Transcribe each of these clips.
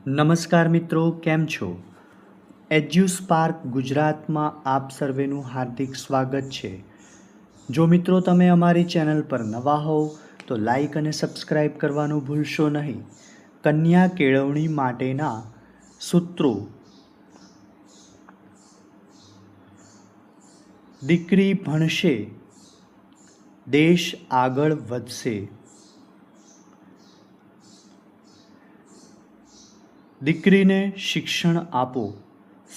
નમસ્કાર મિત્રો, કેમ છો? એડ્યુસ્પાર્ક ગુજરાતમાં આપ સર્વેનું હાર્દિક સ્વાગત છે. જો મિત્રો તમે અમારી ચેનલ પર નવા હોવ તો લાઈક અને સબસ્ક્રાઈબ કરવાનું ભૂલશો નહીં. કન્યા કેળવણી માટેના સૂત્રો. દીકરી ભણશે, દેશ આગળ વધશે. દીકરીને શિક્ષણ આપો,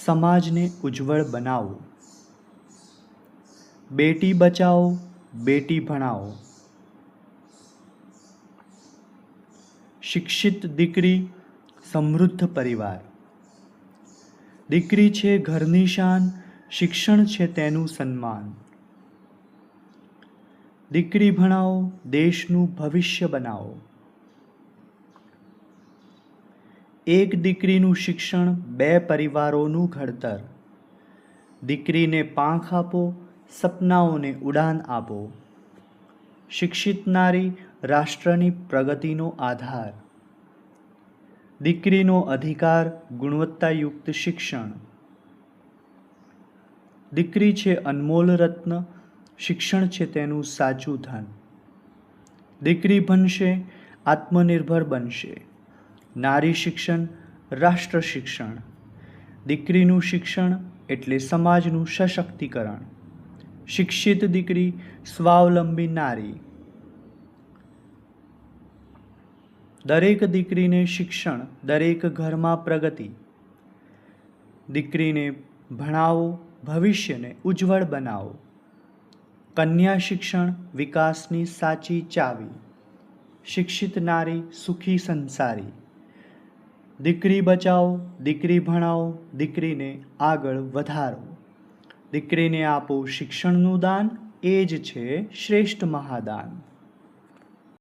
સમાજને ઉજ્જવળ બનાવો. બેટી બચાવો, બેટી ભણાવો. શિક્ષિત દીકરી, સમૃદ્ધ પરિવાર. દીકરી છે ઘરની શાન, શિક્ષણ છે તેનું સન્માન. દીકરી ભણાવો, દેશનું ભવિષ્ય બનાવો. એક દીકરીનું શિક્ષણ, બે પરિવારોનું ઘડતર. દીકરીને પાંખ આપો, સપનાઓને ઉડાન આપો. શિક્ષિત નારી રાષ્ટ્રની પ્રગતિનો આધાર. દીકરીનો અધિકાર, ગુણવત્તાયુક્ત શિક્ષણ. દીકરી છે અનમોલ રત્ન, શિક્ષણ છે તેનું સાચું ધન. દીકરી ભણશે, આત્મનિર્ભર બનશે. નારી શિક્ષણ, રાષ્ટ્ર શિક્ષણ. દીકરીનું શિક્ષણ એટલે સમાજનું સશક્તિકરણ. શિક્ષિત દીકરી, સ્વાવલંબી નારી. દરેક દીકરીને શિક્ષણ, દરેક ઘરમાં પ્રગતિ. દીકરીને ભણાવો, ભવિષ્યને ઉજ્જવળ બનાવો. કન્યા શિક્ષણ, વિકાસની સાચી ચાવી. શિક્ષિત નારી, સુખી સંસારી. દીકરી બચાવો, દીકરી ભણાવો, દીકરીને આગળ વધારો. દીકરીને આપો શિક્ષણનું દાન, એ જ છે શ્રેષ્ઠ મહાદાન.